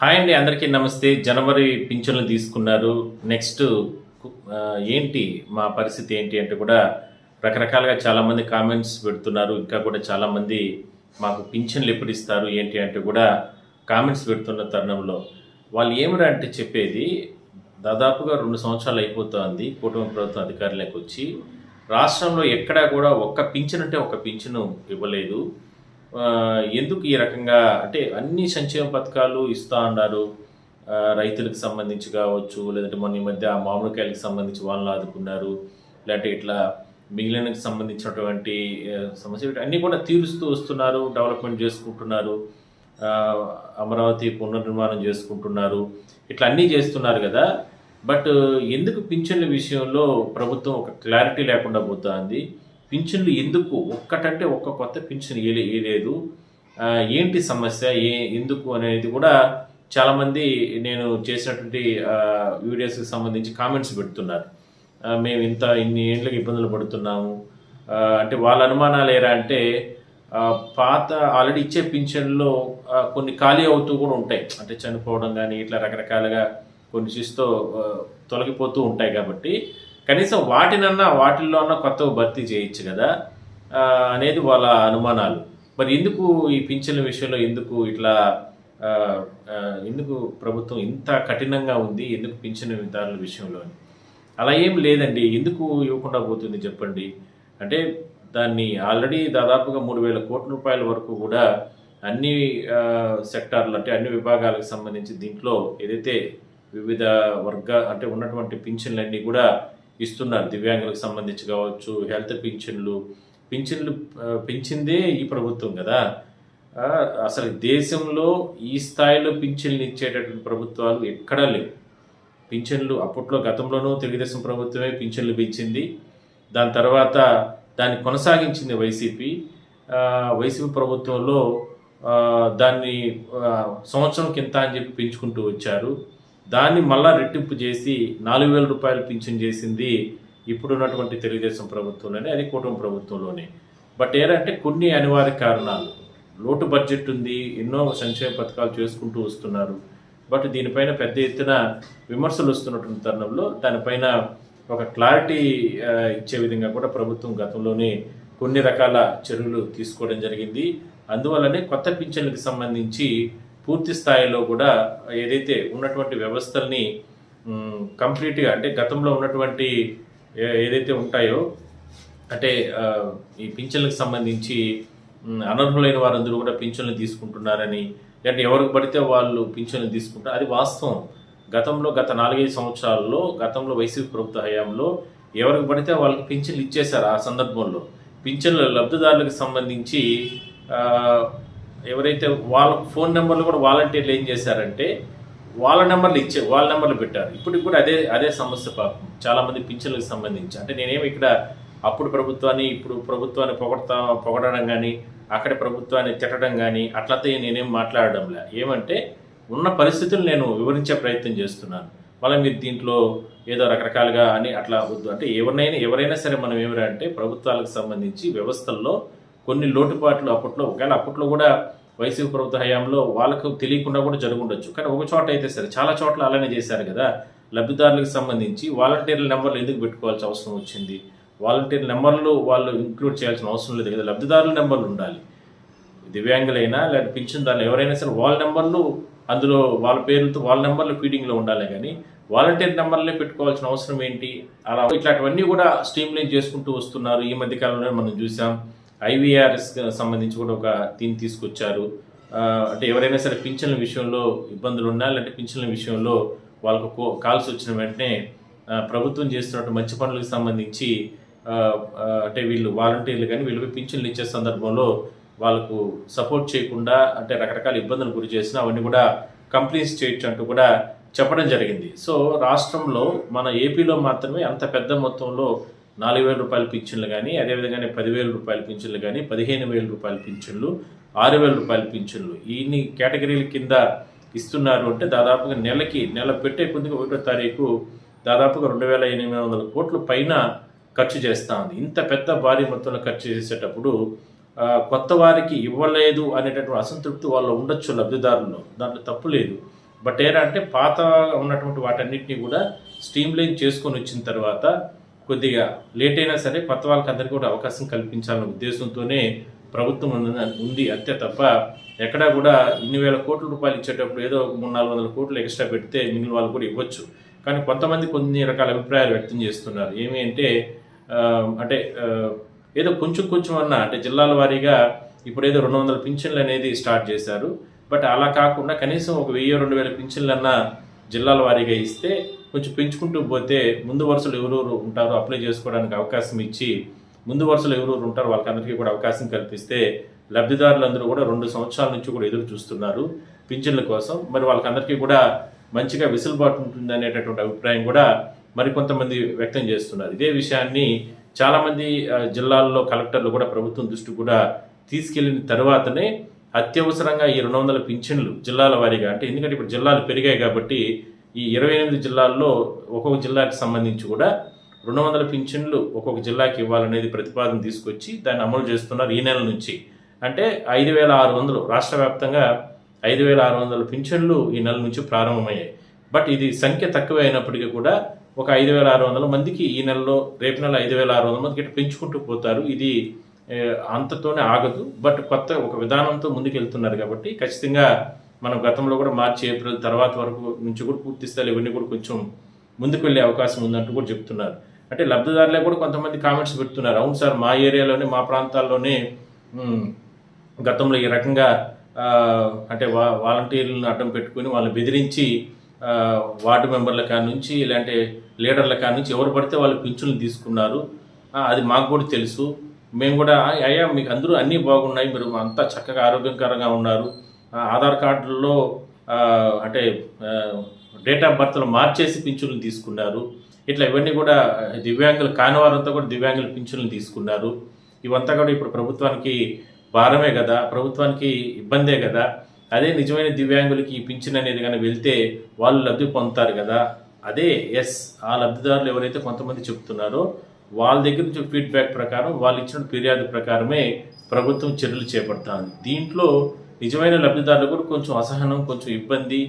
Hi అండి, అందరికీ నమస్తే. జనవరి పింఛన్లు తీసుకున్నారు. నెక్స్ట్ ఏంటి మా పరిస్థితి ఏంటి అంటే కూడా రకరకాలుగా చాలామంది కామెంట్స్ పెడుతున్నారు. ఇంకా కూడా చాలామంది మాకు పింఛన్లు ఎప్పుడు ఇస్తారు ఏంటి అంటే కూడా కామెంట్స్ పెడుతున్న తరుణంలో వాళ్ళు ఏమిరా అంటే చెప్పేది, దాదాపుగా 2 సంవత్సరాలు అయిపోతుంది కూటమి ప్రభుత్వం అధికారులకు వచ్చి. రాష్ట్రంలో ఎక్కడా కూడా ఒక్క పింఛన్ అంటే ఒక్క పింఛను ఇవ్వలేదు. ఎందుకు ఈ రకంగా అంటే అన్ని సంక్షేమ పథకాలు ఇస్తూ ఉన్నారు. రైతులకు సంబంధించి కావచ్చు, లేదంటే మొన్న ఈ మధ్య మామిడికాయలకు సంబంధించి వాళ్ళని ఆదుకున్నారు, లేదంటే ఇట్లా మిగిలినకి సంబంధించినటువంటి సమస్యలు అన్నీ కూడా తీరుస్తూ వస్తున్నారు, డెవలప్మెంట్ చేసుకుంటున్నారు, అమరావతి పునర్నిర్మాణం చేసుకుంటున్నారు, ఇట్లా అన్నీ చేస్తున్నారు కదా. బట్ ఎందుకు పింఛన్ల విషయంలో ప్రభుత్వం ఒక క్లారిటీ లేకుండా పోతుంది? పింఛన్లు ఎందుకు ఒక్కటంటే ఒక్క కొత్త పింఛన్ వేయలేదు, ఏంటి సమస్య, ఎందుకు అనేది కూడా చాలామంది నేను చేసినటువంటి వీడియోస్కి సంబంధించి కామెంట్స్ పెడుతున్నారు. మేము ఇన్ని ఏళ్ళకి ఇబ్బందులు పడుతున్నాము అంటే వాళ్ళ అనుమానాలు ఏరా అంటే పాత ఆల్రెడీ ఇచ్చే పింఛన్లో కొన్ని ఖాళీ అవుతూ కూడా ఉంటాయి. అంటే చనిపోవడం కానీ ఇట్లా రకరకాలుగా కొన్ని చూస్తూ తొలగిపోతూ ఉంటాయి. కాబట్టి కనీసం వాటిల్లో కొత్తగా భర్తీ చేయొచ్చు కదా అనేది వాళ్ళ అనుమానాలు. మరి ఎందుకు ఈ పింఛన్ల విషయంలో ఎందుకు ప్రభుత్వం ఇంత కఠినంగా ఉంది, ఎందుకు పింఛన్ విధానాల విషయంలో? అలా ఏం లేదండి. ఎందుకు ఇవ్వకుండా పోతుంది చెప్పండి. అంటే దాన్ని ఆల్రెడీ దాదాపుగా 3,000 కోట్ల రూపాయల వరకు కూడా అన్ని సెక్టార్లు అంటే అన్ని విభాగాలకు సంబంధించి దీంట్లో ఏదైతే వివిధ అంటే ఉన్నటువంటి పింఛన్లన్నీ కూడా ఇస్తున్నారు. దివ్యాంగులకు సంబంధించి కావచ్చు, హెల్త్ పింఛన్లు పెంచిందే ఈ ప్రభుత్వం కదా. అసలు దేశంలో ఈ స్థాయిలో పింఛన్లు ఇచ్చేటటువంటి ప్రభుత్వాలు ఎక్కడా లేవు. పింఛన్లు అప్పట్లో గతంలోనూ తెలుగుదేశం ప్రభుత్వమే పింఛన్లు పెంచింది. దాని తర్వాత దాన్ని కొనసాగించింది వైసీపీ ప్రభుత్వంలో. దాన్ని సంవత్సరం కింద అని చెప్పి పెంచుకుంటూ వచ్చారు. దాన్ని మళ్ళా రెట్టింపు చేసి 4,000 రూపాయలు పింఛన్ చేసింది ఇప్పుడున్నటువంటి తెలుగుదేశం ప్రభుత్వంలోనే, అది కూటమి ప్రభుత్వంలోనే. బట్ ఏంటంటే కొన్ని అనివార్య కారణాలు, లోటు బడ్జెట్ ఉంది, ఎన్నో సంక్షేమ పథకాలు చేసుకుంటూ వస్తున్నారు. బట్ దీనిపైన పెద్ద ఎత్తున విమర్శలు వస్తున్నటువంటి తరుణంలో దానిపైన ఒక క్లారిటీ ఇచ్చే విధంగా కూడా ప్రభుత్వం గతంలోనే కొన్ని రకాల చర్యలు తీసుకోవడం జరిగింది. అందువల్లనే కొత్త పింఛన్లకు సంబంధించి పూర్తి స్థాయిలో కూడా ఏదైతే ఉన్నటువంటి వ్యవస్థల్ని కంప్లీట్గా అంటే గతంలో ఉన్నటువంటి ఏదైతే ఉంటాయో అంటే ఈ పింఛన్లకు సంబంధించి అనర్హులైన వారందరూ కూడా పింఛన్లు తీసుకుంటున్నారని, అంటే ఎవరికి పడితే వాళ్ళు పింఛన్లు తీసుకుంటారు, అది వాస్తవం. గత 4-5 సంవత్సరాల్లో గతంలో వైసీపీ ప్రభుత్వ హయాంలో ఎవరికి పడితే వాళ్ళకి పింఛన్లు ఇచ్చేశారు. ఆ సందర్భంలో పింఛన్ల లబ్ధిదారులకు సంబంధించి ఎవరైతే వాళ్ళ ఫోన్ నెంబర్లు కూడా వాలంటీర్లు ఏం చేశారంటే వాళ్ళ నెంబర్లు పెట్టారు. ఇప్పటికి కూడా అదే సమస్య పాపం చాలామంది పింఛన్లకు సంబంధించి. అంటే నేనేమి ఇక్కడ అప్పుడు ప్రభుత్వాన్ని ఇప్పుడు ప్రభుత్వాన్ని పొగడడం కానీ అక్కడ ప్రభుత్వాన్ని తిట్టడం కానీ అట్లయితే నేనేం మాట్లాడడంలే. ఏమంటే ఉన్న పరిస్థితులు నేను వివరించే ప్రయత్నం చేస్తున్నాను. మళ్ళీ మీరు దీంట్లో ఏదో రకరకాలుగా అని అట్లా వద్దు. అంటే ఎవరైనా సరే మనం ఏమిటంటే ప్రభుత్వాలకు సంబంధించి వ్యవస్థల్లో కొన్ని లోటుపాట్లు అప్పట్లో కూడా వైసీపీ ప్రభుత్వ హయాంలో వాళ్ళకు తెలియకుండా కూడా జరుగుండొచ్చు. కానీ ఒక చోట అయితే సరే, చాలా చోట్ల అలానే చేశారు కదా. లబ్ధిదారులకు సంబంధించి వాలంటీర్ల నెంబర్లు ఎందుకు పెట్టుకోవాల్సిన అవసరం వచ్చింది? వాలంటీర్ నెంబర్లు వాళ్ళు ఇంక్లూడ్ చేయాల్సిన అవసరం లేదు కదా. లబ్ధిదారుల నెంబర్లు ఉండాలి. దివ్యాంగులైనా లేదా పింఛన్దారులు ఎవరైనా సరే వాళ్ళ నెంబర్లు అందులో వాళ్ళ పేర్లతో వాళ్ళ నెంబర్లు ఫీడింగ్లో ఉండాలి. కానీ వాలంటీర్ నెంబర్లే పెట్టుకోవాల్సిన అవసరం ఏంటి? అలా ఇట్లాంటివన్నీ కూడా స్ట్రీమ్లైన్ చేసుకుంటూ వస్తున్నారు. ఈ మధ్యకాలంలో మనం చూసాం IVRS సంబంధించి కూడా ఒక దీన్ని తీసుకొచ్చారు. అంటే ఎవరైనా సరే పింఛన్ల విషయంలో ఇబ్బందులు ఉన్నా, లేదంటే పింఛన్ల విషయంలో వాళ్ళకు కాల్స్ వచ్చిన వెంటనే ప్రభుత్వం చేస్తున్నట్టు మంచి పనులకు సంబంధించి అంటే వీళ్ళు వాలంటీర్లు కానీ వీళ్ళకి పింఛన్లు ఇచ్చే సందర్భంలో వాళ్ళకు సపోర్ట్ చేయకుండా అంటే రకరకాల ఇబ్బందులు గురి చేసినా అవన్నీ కూడా కంప్లీట్ చేయొచ్చు అంటూ కూడా చెప్పడం జరిగింది. సో రాష్ట్రంలో మన ఏపీలో మాత్రమే అంత పెద్ద మొత్తంలో 4,000 రూపాయల పింఛన్లు కానీ, అదేవిధంగానే 10,000 రూపాయల పింఛన్లు కానీ, 15,000 రూపాయల పింఛన్లు, 6,000 రూపాయల పింఛన్లు, ఇన్ని కేటగిరీల కింద ఇస్తున్నారు. అంటే దాదాపుగా నెల పెట్టే కొద్దిగా 1వ తారీఖు దాదాపుగా 2,800 కోట్ల పైన ఖర్చు చేస్తూ ఉంది. ఇంత పెద్ద భారీ మొత్తంలో ఖర్చు చేసేటప్పుడు కొత్త వారికి ఇవ్వలేదు అనేటటువంటి అసంతృప్తి వాళ్ళు ఉండొచ్చు లబ్ధిదారుల్లో, దాంట్లో తప్పు లేదు. బట్ అంటే పాత ఉన్నటువంటి వాటన్నిటిని కూడా స్ట్రీమ్లైన్ చేసుకొని వచ్చిన తర్వాత కొద్దిగా లేట్ అయినా సరే కొత్త వాళ్ళకి అందరికీ కూడా అవకాశం కల్పించాలనే ఉద్దేశంతోనే ప్రభుత్వం ఉంది అంతే తప్ప ఎక్కడా కూడా ఇన్ని వేల కోట్ల రూపాయలు ఇచ్చేటప్పుడు ఏదో 300-400 కోట్లు ఎక్స్ట్రా పెడితే మిగిలిన వాళ్ళు కూడా ఇవ్వచ్చు. కానీ కొంతమంది కొన్ని రకాల అభిప్రాయాలు వ్యక్తం చేస్తున్నారు. ఏమి అంటే ఏదో కొంచెం అన్నా అంటే జిల్లాల వారీగా ఇప్పుడు ఏదో 200 పింఛన్లు అనేది స్టార్ట్ చేశారు. బట్ అలా కాకుండా కనీసం ఒక 1000-2000 పింఛన్లన్నా జిల్లాల వారీగా ఇస్తే కొంచెం పెంచుకుంటూ పోతే ముందు వరుసలో ఎవరెవరు ఉంటారో అప్లై చేసుకోవడానికి అవకాశం ఇచ్చి ముందు వరుసలో ఎవరెవరు ఉంటారో వాళ్ళకందరికీ కూడా అవకాశం కల్పిస్తే లబ్ధిదారులందరూ కూడా 2 సంవత్సరాల నుంచి కూడా ఎదురు చూస్తున్నారు పింఛన్ల కోసం. మరి వాళ్ళకందరికీ కూడా మంచిగా వెసులుబాటు ఉంటుంది అనేటటువంటి అభిప్రాయం కూడా మరికొంతమంది వ్యక్తం చేస్తున్నారు. ఇదే విషయాన్ని చాలామంది జిల్లాల్లో కలెక్టర్లు కూడా ప్రభుత్వం దృష్టి కూడా తీసుకెళ్లిన తర్వాతనే అత్యవసరంగా ఈ 200 పింఛన్లు జిల్లాల వారీగా అంటే ఎందుకంటే ఇప్పుడు జిల్లాలు పెరిగాయి కాబట్టి ఈ 28 జిల్లాల్లో ఒక్కొక్క జిల్లాకి సంబంధించి కూడా 200 పింఛన్లు ఒక్కొక్క జిల్లాకి ఇవ్వాలనేది ప్రతిపాదన తీసుకొచ్చి దాన్ని అమలు చేస్తున్నారు ఈ నెల నుంచి. అంటే 5600 రాష్ట్ర వ్యాప్తంగా 5600 పింఛన్లు ఈ నెల నుంచి ప్రారంభమయ్యాయి. బట్ ఇది సంఖ్య తక్కువ అయినప్పటికీ కూడా ఒక 5600 మందికి ఈ నెలలో రేపు నెల 5600 మందికి ఇట్లా పెంచుకుంటూ పోతారు. ఇది అంతతోనే ఆగదు. బట్ కొత్త ఒక విధానంతో ముందుకు వెళ్తున్నారు కాబట్టి ఖచ్చితంగా మనం గతంలో కూడా మార్చి ఏప్రిల్ తర్వాత వరకు నుంచి కూడా పూర్తి స్థాయిలో ఇవన్నీ కూడా కొంచెం ముందుకు వెళ్ళే అవకాశం ఉందంటూ కూడా చెప్తున్నారు. అంటే లబ్ధిదారులే కూడా కొంతమంది కామెంట్స్ పెడుతున్నారు. అవును సార్, మా ఏరియాలోనే మా ప్రాంతాల్లోనే గతంలో ఈ రకంగా అంటే వాలంటీర్లను అడ్డం పెట్టుకుని వాళ్ళని బెదిరించి వార్డు మెంబర్ల కాడ నుంచి ఇలాంటి లీడర్ల కాడ నుంచి ఎవరు పడితే వాళ్ళు పింఛన్లు తీసుకున్నారు. అది మాకు కూడా తెలుసు. మేము కూడా అయ్యా మీకు అందరూ అన్నీ బాగున్నాయి, మీరు అంతా చక్కగా ఆరోగ్యకరంగా ఉన్నారు, ఆధార్ కార్డుల్లో అంటే డేట్ ఆఫ్ బర్త్లో మార్చేసి పింఛన్లు తీసుకున్నారు, ఇట్లా ఇవన్నీ కూడా దివ్యాంగులు కాని వారంతా కూడా దివ్యాంగుల పింఛన్లు తీసుకున్నారు. ఇవంతా కూడా ఇప్పుడు ప్రభుత్వానికి భారమే కదా, ప్రభుత్వానికి ఇబ్బందే కదా. అదే నిజమైన దివ్యాంగులకి ఈ పింఛన్ అనేది కానీ వెళ్తే వాళ్ళు లబ్ధి పొందుతారు కదా. అదే ఆ లబ్ధిదారులు ఎవరైతే కొంతమంది చెప్తున్నారో వాళ్ళ దగ్గర నుంచి ఫీడ్బ్యాక్ ప్రకారం వాళ్ళు ఇచ్చిన ఫిర్యాదు ప్రకారమే ప్రభుత్వం చర్యలు చేపడుతుంది. దీంట్లో నిజమైన లబ్ధిదారులు కూడా కొంచెం అసహనం, కొంచెం ఇబ్బంది.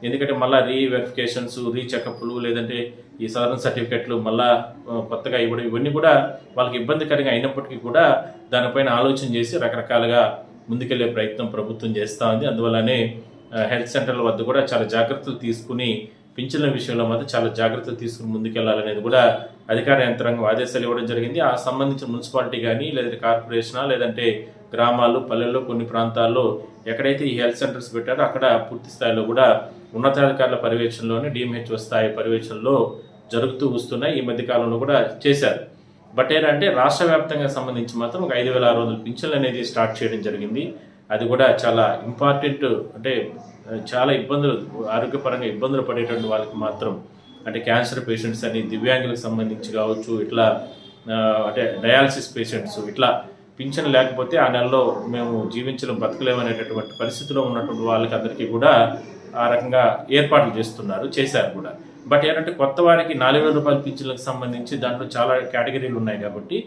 ఎందుకంటే మళ్ళీ రీవెరిఫికేషన్స్, రీచెకప్లు, లేదంటే ఈ సాధారణ సర్టిఫికెట్లు మళ్ళా కొత్తగా ఇవ్వడం, ఇవన్నీ కూడా వాళ్ళకి ఇబ్బందికరంగా అయినప్పటికీ కూడా దానిపైన ఆలోచన చేసి రకరకాలుగా ముందుకెళ్లే ప్రయత్నం ప్రభుత్వం చేస్తూ ఉంది. అందువల్లనే హెల్త్ సెంటర్ల వద్ద కూడా చాలా జాగ్రత్తలు తీసుకుని పింఛన్ల విషయంలో మాత్రం చాలా జాగ్రత్తలు తీసుకుని ముందుకెళ్లాలనేది కూడా అధికార యంత్రాంగం ఆదేశాలు ఇవ్వడం జరిగింది. ఆ సంబంధించిన మున్సిపాలిటీ కానీ లేదంటే కార్పొరేషనా లేదంటే గ్రామాలు, పల్లెల్లో కొన్ని ప్రాంతాల్లో ఎక్కడైతే ఈ హెల్త్ సెంటర్స్ పెట్టారో అక్కడ పూర్తి స్థాయిలో కూడా ఉన్నతాధికారుల పర్యవేక్షణలోనే డిఎంహెచ్ఓ స్థాయి పర్యవేక్షణలో జరుగుతూ వస్తున్నాయి. ఈ మధ్య కాలంలో కూడా చేశారు. బట్ ఏంటంటే రాష్ట్ర వ్యాప్తంగా సంబంధించి మాత్రం ఒక 5600 పింఛన్లు అనేది స్టార్ట్ చేయడం జరిగింది. అది కూడా చాలా ఇంపార్టెంట్. అంటే చాలా ఇబ్బందులు, ఆరోగ్యపరంగా ఇబ్బందులు పడేటువంటి వాళ్ళకి మాత్రం అంటే క్యాన్సర్ పేషెంట్స్ అని, దివ్యాంగులకు సంబంధించి కావచ్చు, ఇట్లా అంటే డయాలసిస్ పేషెంట్స్, ఇట్లా పింఛన్ లేకపోతే ఆ నెలలో మేము జీవించలేం, బతకలేమనేటటువంటి పరిస్థితిలో ఉన్నటువంటి వాళ్ళకి అందరికీ కూడా ఆ రకంగా ఏర్పాట్లు చేశారు కూడా. బట్ ఏంటంటే కొత్త వారికి 4000 రూపాయల పింఛన్లకు సంబంధించి దాంట్లో చాలా కేటగిరీలు ఉన్నాయి కాబట్టి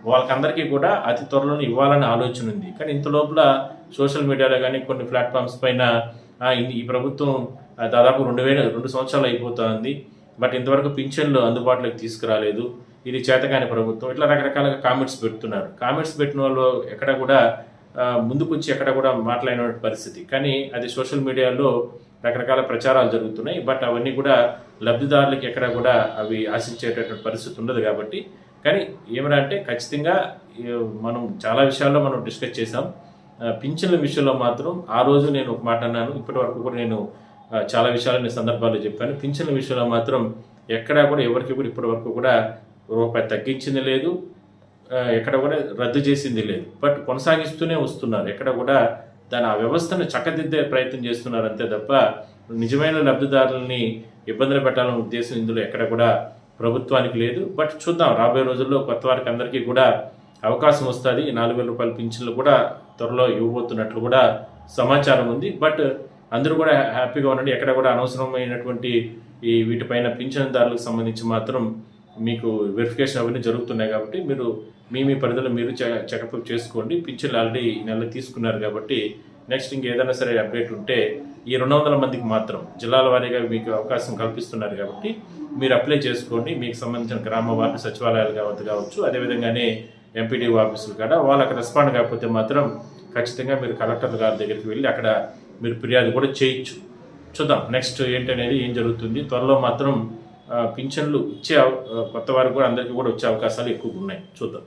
వాళ్ళకందరికీ కూడా అతి త్వరలోనే ఇవ్వాలని ఆలోచన ఉంది. కానీ ఇంత లోపల సోషల్ మీడియాలో కానీ కొన్ని ప్లాట్ఫామ్స్ పైన ఈ ప్రభుత్వం దాదాపు 2 సంవత్సరాలు అయిపోతుంది, బట్ ఇంతవరకు పింఛన్లు అందుబాటులోకి తీసుకురాలేదు, ఇది చేతకాని ప్రభుత్వం, ఇట్లా రకరకాలుగా కామెంట్స్ పెడుతున్నారు. కామెంట్స్ పెట్టిన వాళ్ళు ఎక్కడ కూడా ముందుకొచ్చి ఎక్కడ కూడా మాట్లాడిన పరిస్థితి. కానీ అది సోషల్ మీడియాలో రకరకాల ప్రచారాలు జరుగుతున్నాయి. బట్ అవన్నీ కూడా లబ్ధిదారులకి ఎక్కడ కూడా అవి ఆశించేటటువంటి పరిస్థితి ఉండదు కాబట్టి. కానీ ఏమంటే ఖచ్చితంగా మనం చాలా విషయాల్లో మనం డిస్కస్ చేసాం. పింఛన్ల విషయంలో మాత్రం ఆ రోజు నేను ఒక మాట అన్నాను, ఇప్పటి వరకు కూడా నేను చాలా విషయాలు సందర్భాల్లో చెప్పాను. పింఛన్ల విషయంలో మాత్రం ఎక్కడా కూడా ఎవరికి కూడా ఇప్పటి వరకు కూడా రూపాయి తగ్గించింది లేదు, ఎక్కడ కూడా రద్దు చేసింది లేదు. బట్ కొనసాగిస్తూనే వస్తున్నారు. ఎక్కడ కూడా ఆ వ్యవస్థను చక్కదిద్దే ప్రయత్నం చేస్తున్నారు అంతే తప్ప నిజమైన లబ్ధిదారులని ఇబ్బందులు పెట్టాలనే ఉద్దేశం ఇందులో ఎక్కడ కూడా ప్రభుత్వానికి లేదు. బట్ చూద్దాం, రాబోయే రోజుల్లో కొత్త వారికి అందరికీ కూడా అవకాశం వస్తుంది. 4000 రూపాయల పింఛన్లు కూడా త్వరలో ఇవ్వబోతున్నట్లు కూడా సమాచారం ఉంది. బట్ అందరూ కూడా హ్యాపీగా ఉండండి. ఎక్కడ కూడా అనవసరమైనటువంటి వీటిపైన పింఛన్దారులకు సంబంధించి మాత్రం మీకు వెరిఫికేషన్ అవన్నీ జరుగుతున్నాయి కాబట్టి మీరు మీ పరిధిలో మీరు చెకప్ చేసుకోండి. పింఛన్లు ఆల్రెడీ ఈ నెల తీసుకున్నారు కాబట్టి నెక్స్ట్ ఇంకేదైనా సరే అప్డేట్ ఉంటే ఈ 200 మందికి మాత్రం జిల్లాల వారీగా మీకు అవకాశం కల్పిస్తున్నారు కాబట్టి మీరు అప్లై చేసుకోండి. మీకు సంబంధించిన గ్రామ వార్డు సచివాలయాలు కావచ్చు, అదేవిధంగానే ఎంపీడీఓ ఆఫీసులు కాడ వాళ్ళకి రెస్పాండ్ కాకపోతే మాత్రం ఖచ్చితంగా మీరు కలెక్టర్ గారి దగ్గరికి వెళ్ళి అక్కడ మీరు ఫిర్యాదు కూడా చేయొచ్చు. చూద్దాం నెక్స్ట్ ఏంటనేది ఏం జరుగుతుంది. త్వరలో మాత్రం పింఛన్లు ఇచ్చే కొత్త వారికి కూడా అందరికీ కూడా వచ్చే అవకాశాలు ఎక్కువగా ఉన్నాయి. చూద్దాం.